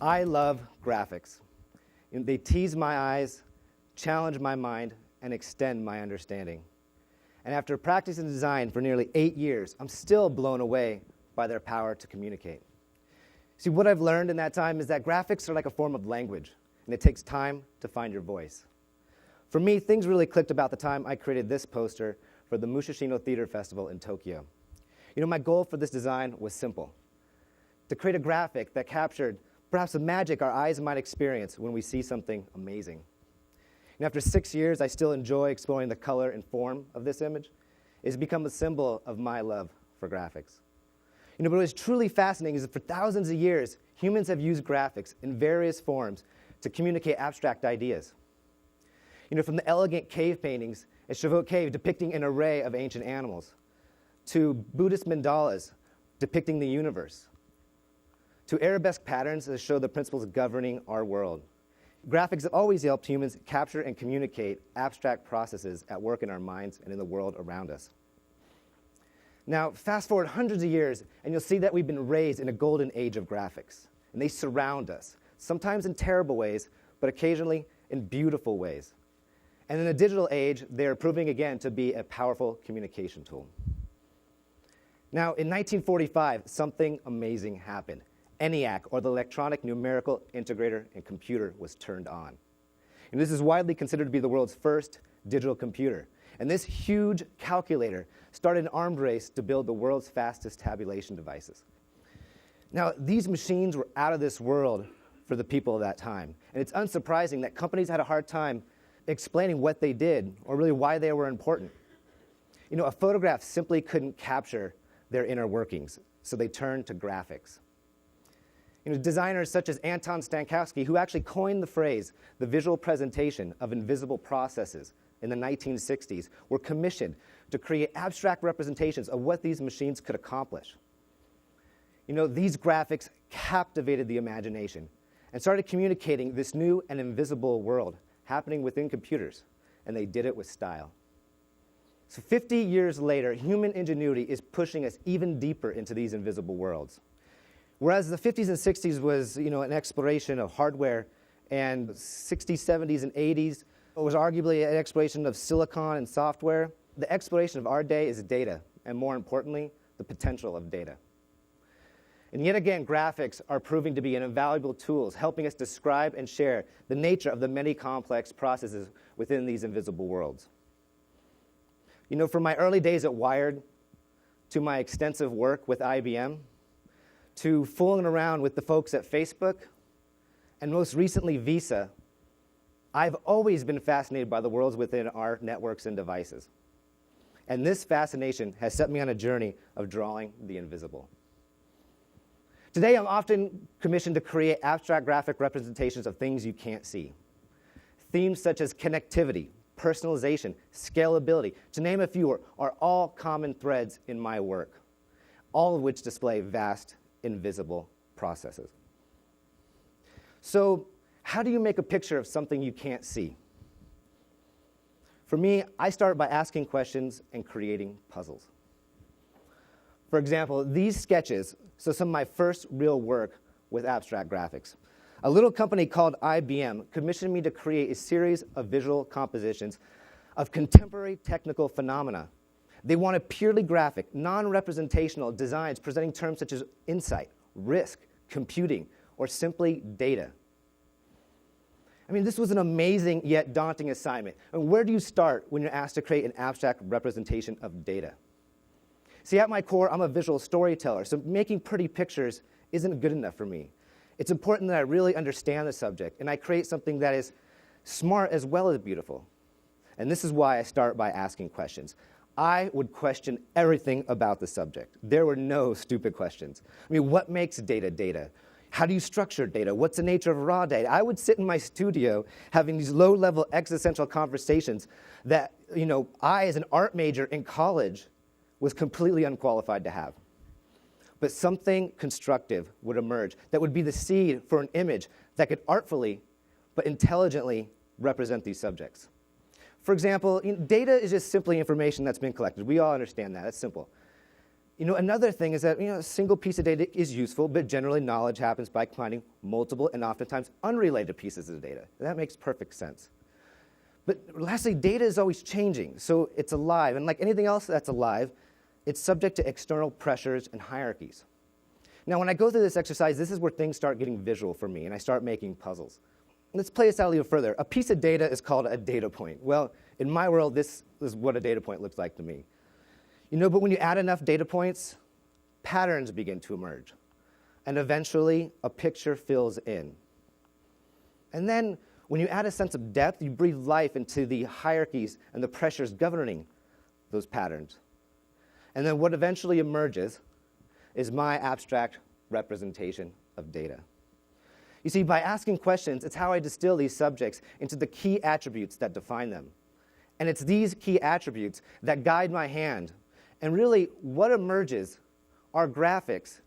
I love graphics. They tease my eyes, challenge my mind, and extend my understanding. And after practicing design for nearly 8 years, I'm still blown away by their power to communicate. See, what I've learned in that time is that graphics are like a form of language, and it takes time to find your voice. For me, things really clicked about the time I created this poster for the Musashino Theater Festival in Tokyo. My goal for this design was simple: to create a graphic that captured perhaps the magic our eyes might experience when we see something amazing. And after 6 years, I still enjoy exploring the color and form of this image. It's become a symbol of my love for graphics. But what is truly fascinating is that for thousands of years, humans have used graphics in various forms to communicate abstract ideas. From the elegant cave paintings at Chavot Cave depicting an array of ancient animals, to Buddhist mandalas depicting the universe, to arabesque patterns that show the principles governing our world. Graphics have always helped humans capture and communicate abstract processes at work in our minds and in the world around us. Now, fast forward hundreds of years, and you'll see that we've been raised in a golden age of graphics. And they surround us, sometimes in terrible ways, but occasionally in beautiful ways. And in the digital age, they're proving again to be a powerful communication tool. Now, in 1945, something amazing happened. ENIAC, or the Electronic Numerical Integrator and Computer, was turned on. And this is widely considered to be the world's first digital computer. And this huge calculator started an armed race to build the world's fastest tabulation devices. Now, these machines were out of this world for the people of that time. And it's unsurprising that companies had a hard time explaining what they did or really why they were important. A photograph simply couldn't capture their inner workings, so they turned to graphics. Designers such as Anton Stankowski, who actually coined the phrase, the visual presentation of invisible processes in the 1960s, were commissioned to create abstract representations of what these machines could accomplish. These graphics captivated the imagination and started communicating this new and invisible world happening within computers, and they did it with style. So 50 years later, human ingenuity is pushing us even deeper into these invisible worlds. Whereas the 50s and 60s was, an exploration of hardware, and 60s, 70s, and 80s was arguably an exploration of silicon and software, the exploration of our day is data, and more importantly, the potential of data. And yet again, graphics are proving to be an invaluable tool, helping us describe and share the nature of the many complex processes within these invisible worlds. From my early days at Wired, to my extensive work with IBM, to fooling around with the folks at Facebook, and most recently Visa, I've always been fascinated by the worlds within our networks and devices. And this fascination has set me on a journey of drawing the invisible. Today, I'm often commissioned to create abstract graphic representations of things you can't see. Themes such as connectivity, personalization, scalability, to name a few, are all common threads in my work, all of which display vast invisible processes. So, how do you make a picture of something you can't see? For me, I start by asking questions and creating puzzles. For example, these sketches, so some of my first real work with abstract graphics. A little company called IBM commissioned me to create a series of visual compositions of contemporary technical phenomena. They wanted purely graphic, non-representational designs presenting terms such as insight, risk, computing, or simply data. This was an amazing yet daunting assignment. And where do you start when you're asked to create an abstract representation of data? See, at my core, I'm a visual storyteller, so making pretty pictures isn't good enough for me. It's important that I really understand the subject, and I create something that is smart as well as beautiful. And this is why I start by asking questions. I would question everything about the subject. There were no stupid questions. What makes data data? How do you structure data? What's the nature of raw data? I would sit in my studio having these low-level existential conversations that, I, as an art major in college, was completely unqualified to have. But something constructive would emerge that would be the seed for an image that could artfully but intelligently represent these subjects. For example, data is just simply information that's been collected. We all understand that. It's simple. Another thing is that, a single piece of data is useful, but generally knowledge happens by combining multiple and oftentimes unrelated pieces of data. That makes perfect sense. But lastly, data is always changing, so it's alive. And like anything else that's alive, it's subject to external pressures and hierarchies. Now, when I go through this exercise, this is where things start getting visual for me, and I start making puzzles. Let's play this out a little further. A piece of data is called a data point. Well, in my world, this is what a data point looks like to me. But when you add enough data points, patterns begin to emerge. And eventually, a picture fills in. And then, when you add a sense of depth, you breathe life into the hierarchies and the pressures governing those patterns. And then what eventually emerges is my abstract representation of data. You see, by asking questions, it's how I distill these subjects into the key attributes that define them. And it's these key attributes that guide my hand. And really, what emerges are graphics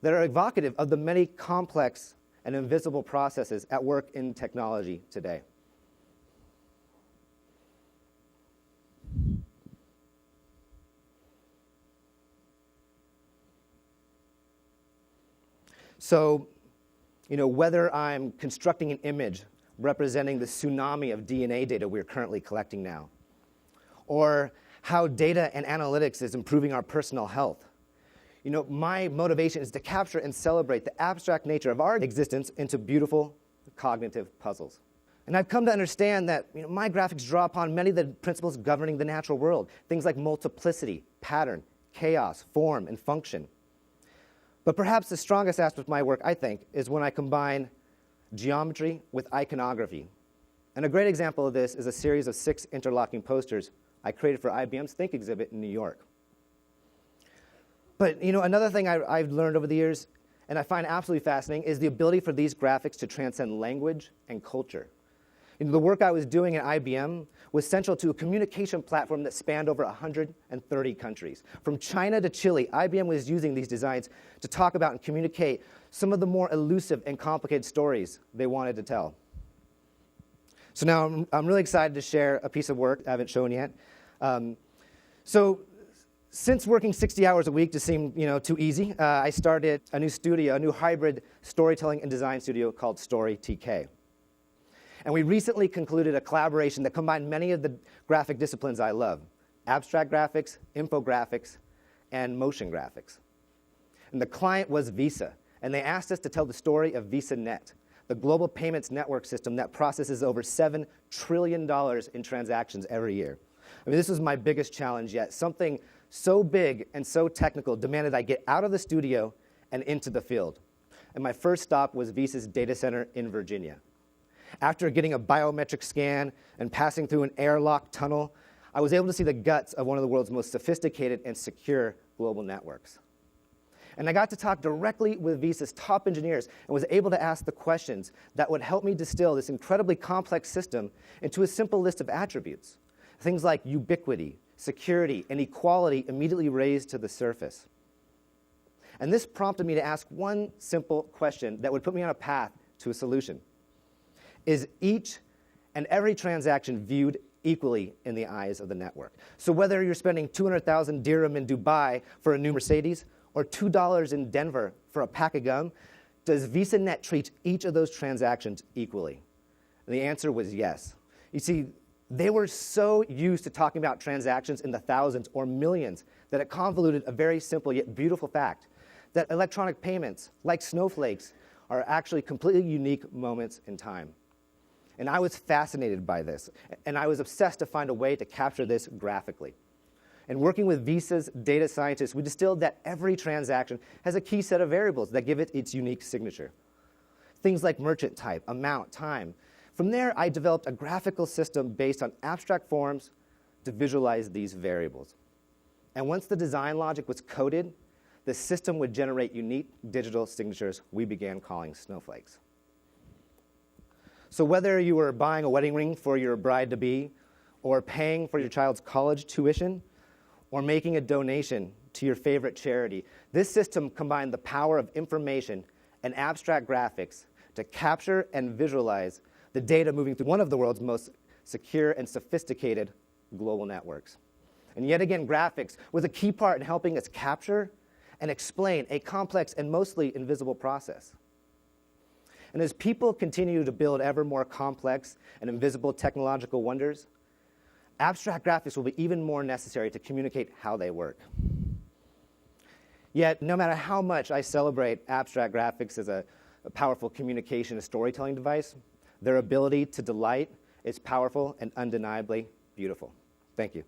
that are evocative of the many complex and invisible processes at work in technology today. So, whether I'm constructing an image representing the tsunami of DNA data we're currently collecting now, or how data and analytics is improving our personal health. My motivation is to capture and celebrate the abstract nature of our existence into beautiful cognitive puzzles. And I've come to understand that my graphics draw upon many of the principles governing the natural world, things like multiplicity, pattern, chaos, form, and function. But perhaps the strongest aspect of my work, I think, is when I combine geometry with iconography. And a great example of this is a series of 6 interlocking posters I created for IBM's Think exhibit in New York. But another thing I've learned over the years, and I find absolutely fascinating, is the ability for these graphics to transcend language and culture. The work I was doing at IBM was central to a communication platform that spanned over 130 countries. From China to Chile, IBM was using these designs to talk about and communicate some of the more elusive and complicated stories they wanted to tell. So now I'm really excited to share a piece of work I haven't shown yet. Since working 60 hours a week just seemed too easy, I started a new studio, a new hybrid storytelling and design studio called Story TK. And we recently concluded a collaboration that combined many of the graphic disciplines I love: abstract graphics, infographics, and motion graphics. And the client was Visa, and they asked us to tell the story of VisaNet, the global payments network system that processes over $7 trillion in transactions every year. This was my biggest challenge yet. Something so big and so technical demanded I get out of the studio and into the field. And my first stop was Visa's data center in Virginia. After getting a biometric scan and passing through an airlock tunnel, I was able to see the guts of one of the world's most sophisticated and secure global networks. And I got to talk directly with Visa's top engineers and was able to ask the questions that would help me distill this incredibly complex system into a simple list of attributes. Things like ubiquity, security, and equality immediately raised to the surface. And this prompted me to ask one simple question that would put me on a path to a solution. Is each and every transaction viewed equally in the eyes of the network? So whether you're spending 200,000 dirham in Dubai for a new Mercedes or $2 in Denver for a pack of gum, does VisaNet treat each of those transactions equally? And the answer was yes. You see, they were so used to talking about transactions in the thousands or millions that it convoluted a very simple yet beautiful fact that electronic payments, like snowflakes, are actually completely unique moments in time. And I was fascinated by this, and I was obsessed to find a way to capture this graphically. And working with Visa's data scientists, we distilled that every transaction has a key set of variables that give it its unique signature. Things like merchant type, amount, time. From there, I developed a graphical system based on abstract forms to visualize these variables. And once the design logic was coded, the system would generate unique digital signatures we began calling snowflakes. So whether you were buying a wedding ring for your bride-to-be, or paying for your child's college tuition, or making a donation to your favorite charity, this system combined the power of information and abstract graphics to capture and visualize the data moving through one of the world's most secure and sophisticated global networks. And yet again, graphics was a key part in helping us capture and explain a complex and mostly invisible process. And as people continue to build ever more complex and invisible technological wonders, abstract graphics will be even more necessary to communicate how they work. Yet, no matter how much I celebrate abstract graphics as a powerful communication and storytelling device, their ability to delight is powerful and undeniably beautiful. Thank you.